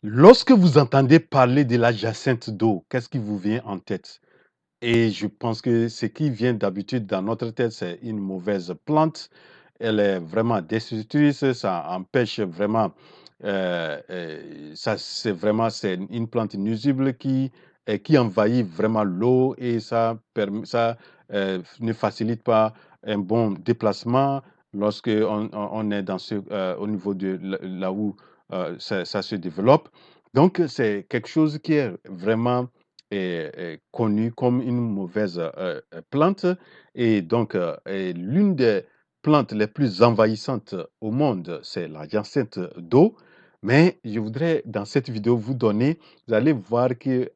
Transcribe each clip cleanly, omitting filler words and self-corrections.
Lorsque vous entendez parler de la jacinthe d'eau, qu'est-ce qui vous vient en tête? Et je pense que ce qui vient d'habitude dans notre tête, c'est une mauvaise plante. Elle est vraiment destructrice, ça empêche vraiment, ça c'est une plante nuisible qui envahit vraiment l'eau et ça ne facilite pas un bon déplacement lorsqu'on est dans au niveau de là où, ça se développe. Donc c'est quelque chose qui est vraiment est connue comme une mauvaise, plante et donc et l'une des plantes les plus envahissantes au monde, c'est la jacinthe d'eau. Mais je voudrais dans cette vidéo vous allez voir que,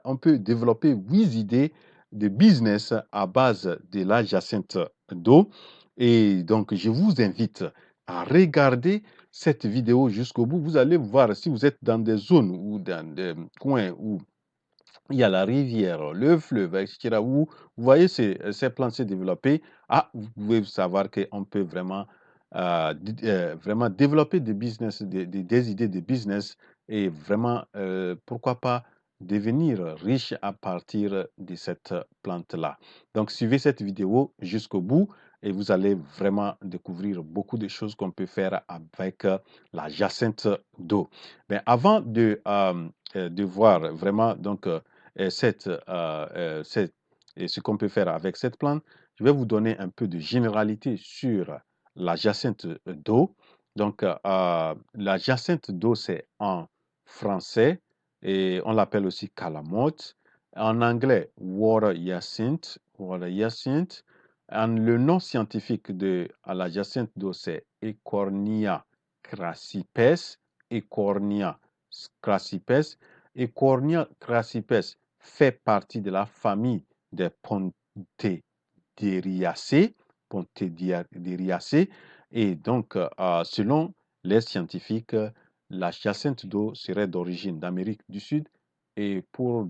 on peut développer 8 idées de business à base de la jacinthe d'eau et donc je vous invite à regarder cette vidéo jusqu'au bout. Vous allez voir si vous êtes dans des zones ou dans des coins où il y a la rivière, le fleuve, etc. Où vous voyez ces plantes se développer. Vous pouvez savoir qu'on peut vraiment, vraiment développer des business, des idées de business et vraiment, pourquoi pas devenir riche à partir de cette plante-là. Donc, suivez cette vidéo jusqu'au bout et vous allez vraiment découvrir beaucoup de choses qu'on peut faire avec la jacinthe d'eau. Mais avant de voir vraiment donc et ce qu'on peut faire avec cette plante, je vais vous donner un peu de généralité sur la jacinthe d'eau. Donc, la jacinthe d'eau, c'est en français et on l'appelle aussi calamote. En anglais, water hyacinth, water hyacinth. Le nom scientifique à la jacinthe d'eau, c'est Eichhornia crassipes. Eichhornia crassipes. Eichhornia crassipes fait partie de la famille des Pontederiaceae. Et donc, selon les scientifiques, la jacinthe d'eau serait d'origine d'Amérique du Sud et pour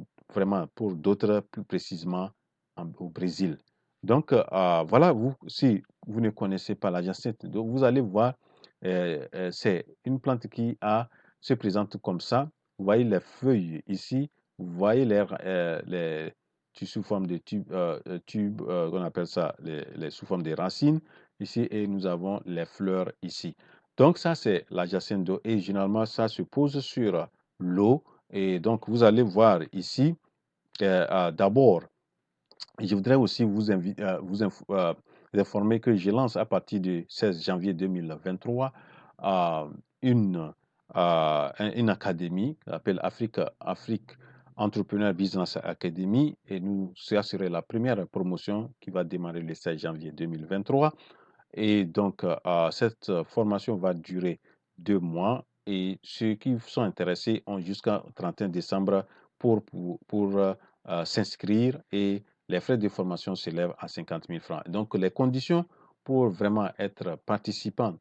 d'autres, plus précisément au Brésil. Donc, voilà, si vous ne connaissez pas la jacinthe d'eau, vous allez voir, c'est une plante se présente comme ça. Vous voyez les feuilles ici, vous voyez sous forme de tubes, on appelle ça sous forme de racines ici, et nous avons les fleurs ici. Donc ça, c'est la jacinthe d'eau et généralement, ça se pose sur l'eau. Et donc, vous allez voir ici, d'abord, je voudrais aussi informer que je lance à partir du 16 janvier 2023 euh, une, une académie qui s'appelle Afrique Entrepreneur Business Academy et ça serait la première promotion qui va démarrer le 16 janvier 2023. Et donc, cette formation va durer 2 mois et ceux qui sont intéressés ont jusqu'au 31 décembre pour s'inscrire et les frais de formation s'élèvent à 50 000 francs. Donc, les conditions pour vraiment être participant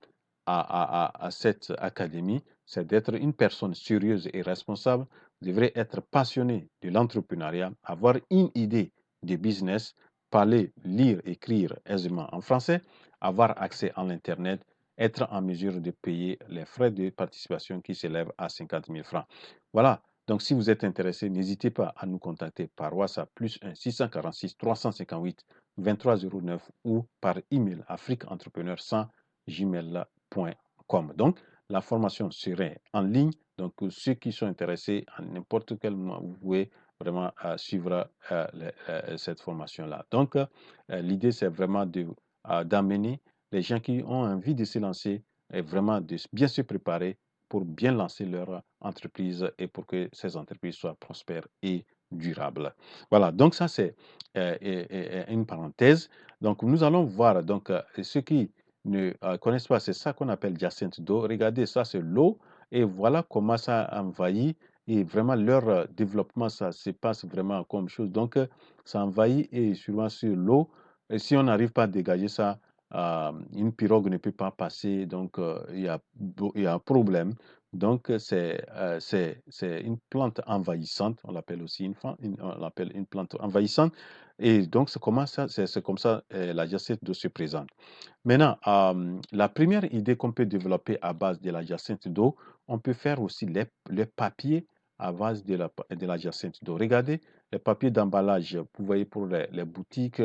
à cette académie, c'est d'être une personne sérieuse et responsable, vous devrez être passionné de l'entrepreneuriat, avoir une idée de business, parler, lire, écrire aisément en français, avoir accès à l'Internet, être en mesure de payer les frais de participation qui s'élèvent à 50 000 francs. Voilà. Donc, si vous êtes intéressé, n'hésitez pas à nous contacter par WhatsApp +1 646 358 2309 ou par email afriqueentrepreneur100gmail.com. Donc, la formation serait en ligne. Donc, ceux qui sont intéressés, à n'importe quel moment, vous pouvez vraiment suivre cette formation-là. Donc, l'idée, c'est vraiment d'amener les gens qui ont envie de se lancer et vraiment de bien se préparer pour bien lancer leur entreprise et pour que ces entreprises soient prospères et durables. Voilà, donc ça c'est une parenthèse. Donc nous allons voir, donc ceux qui ne connaissent pas, c'est ça qu'on appelle jacinthe d'eau. Regardez, ça c'est l'eau et voilà comment ça envahit et vraiment leur développement, ça se passe vraiment comme chose. Donc ça envahit et souvent sur l'eau. Et si on n'arrive pas à dégager ça, une pirogue ne peut pas passer, donc il y a un problème. Donc, c'est une plante envahissante. On l'appelle aussi on l'appelle une plante envahissante. Et donc, c'est comme ça la jacinthe d'eau se présente. Maintenant, la première idée qu'on peut développer à base de la jacinthe d'eau, on peut faire aussi les papiers à base de la jacinthe d'eau. Regardez, les papiers d'emballage, vous voyez, pour les boutiques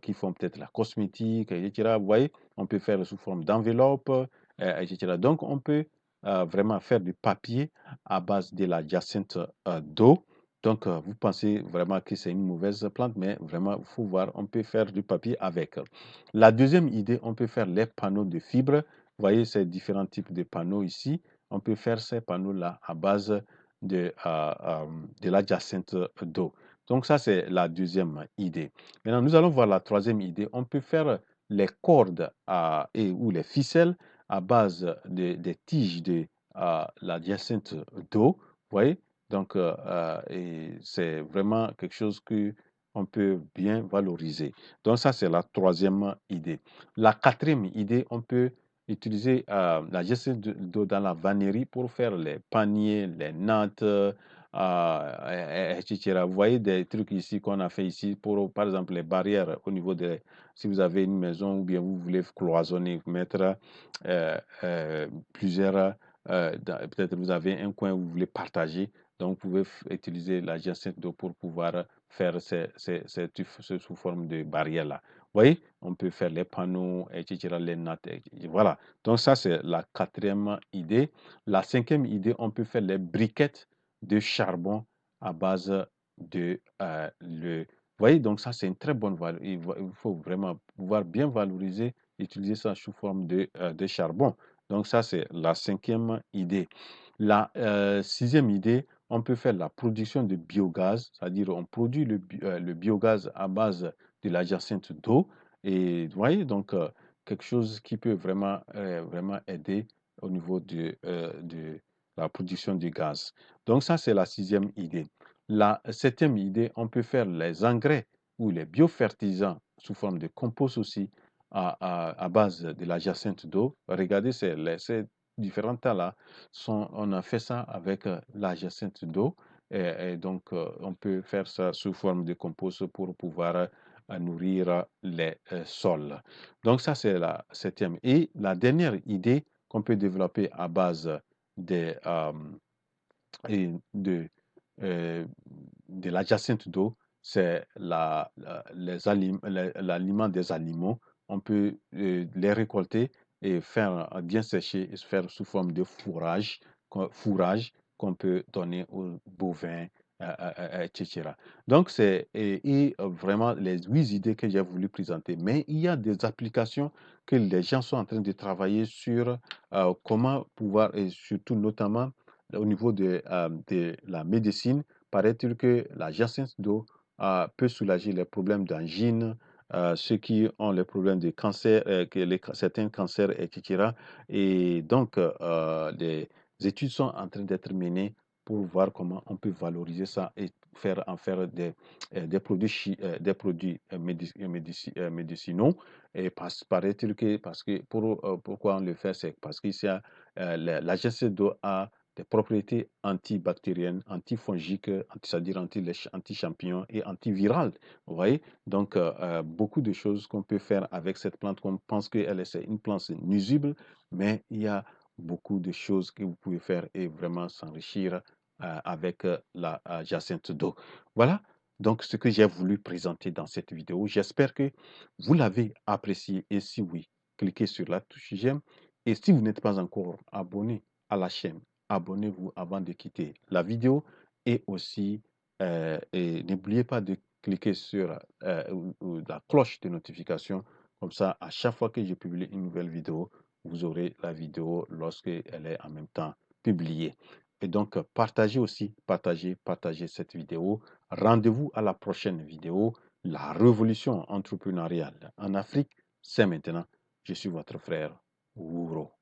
qui font peut-être la cosmétique, etc. Vous voyez, on peut faire sous forme d'enveloppe, etc. Donc, on peut vraiment faire du papier à base de la jacinthe d'eau. Donc, vous pensez vraiment que c'est une mauvaise plante, mais vraiment, il faut voir, on peut faire du papier avec. La deuxième idée, on peut faire les panneaux de fibres. Vous voyez ces différents types de panneaux ici. On peut faire ces panneaux-là à base de la jacinthe d'eau. Donc ça, c'est la deuxième idée. Maintenant, nous allons voir la troisième idée. On peut faire les cordes ou les ficelles à base des tiges de la jacinthe d'eau. Vous voyez? Donc, et c'est vraiment quelque chose que on peut bien valoriser. Donc ça, c'est la troisième idée. La quatrième idée, on peut utiliser la gestion d'eau dans la vannerie pour faire les paniers, les nattes, etc. Vous voyez des trucs ici qu'on a fait ici pour, par exemple, les barrières au niveau de, si vous avez une maison ou bien vous voulez cloisonner, mettre plusieurs, peut-être vous avez un coin où vous voulez partager, donc vous pouvez utiliser la jacinthe d'eau pour pouvoir faire sous forme de barrière-là. Vous voyez, on peut faire les panneaux, etc., les nattes, etc. Voilà. Donc ça, c'est la quatrième idée. La cinquième idée, on peut faire les briquettes de charbon à base de le... Vous voyez, donc ça, c'est une très bonne valeur. Il faut vraiment pouvoir bien valoriser, utiliser ça sous forme de charbon. Donc ça, c'est la cinquième idée. La sixième idée, on peut faire la production de biogaz, c'est-à-dire on produit le biogaz à base de la jacinthe d'eau. Et vous voyez, donc quelque chose qui peut vraiment aider au niveau de la production du gaz. Donc ça, c'est la sixième idée. La septième idée, on peut faire les engrais ou les biofertisants sous forme de compost aussi à base de la jacinthe d'eau. Regardez ces différents tas-là on a fait ça avec la jacinthe d'eau et donc on peut faire ça sous forme de compost pour pouvoir nourrir les sols. Donc ça, c'est la septième. Et la dernière idée qu'on peut développer à base des, et euh, de la jacinthe d'eau, c'est l'aliment des animaux. On peut les récolter et faire bien sécher et se faire sous forme de fourrage qu'on peut donner aux bovins, etc. Donc, vraiment les 8 idées que j'ai voulu présenter. Mais il y a des applications que les gens sont en train de travailler sur comment pouvoir, et surtout notamment au niveau de la médecine, paraît-il que la jacinthe d'eau peut soulager les problèmes d'angine, ceux qui ont les problèmes de cancer, certains cancers, etc. Et donc, des études sont en train d'être menées pour voir comment on peut valoriser ça et en faire des produits, médicinaux. Et paraît-il que, pourquoi on le fait, c'est parce que la jacinthe d'eau a des propriétés antibactériennes, antifongiques, c'est-à-dire anti-champignons et antivirales. Vous voyez? Donc, beaucoup de choses qu'on peut faire avec cette plante, qu'on pense qu'elle est une plante nuisible, mais il y a beaucoup de choses que vous pouvez faire et vraiment s'enrichir avec la jacinthe d'eau. Voilà donc ce que j'ai voulu présenter dans cette vidéo. J'espère que vous l'avez apprécié et si oui, cliquez sur la touche j'aime. Et si vous n'êtes pas encore abonné à la chaîne, abonnez-vous avant de quitter la vidéo et aussi et n'oubliez pas de cliquer sur la cloche de notification. Comme ça, à chaque fois que je publie une nouvelle vidéo, vous aurez la vidéo lorsqu'elle est en même temps publiée. Et donc, partagez cette vidéo. Rendez-vous à la prochaine vidéo. La révolution entrepreneuriale en Afrique, c'est maintenant. Je suis votre frère Ouro.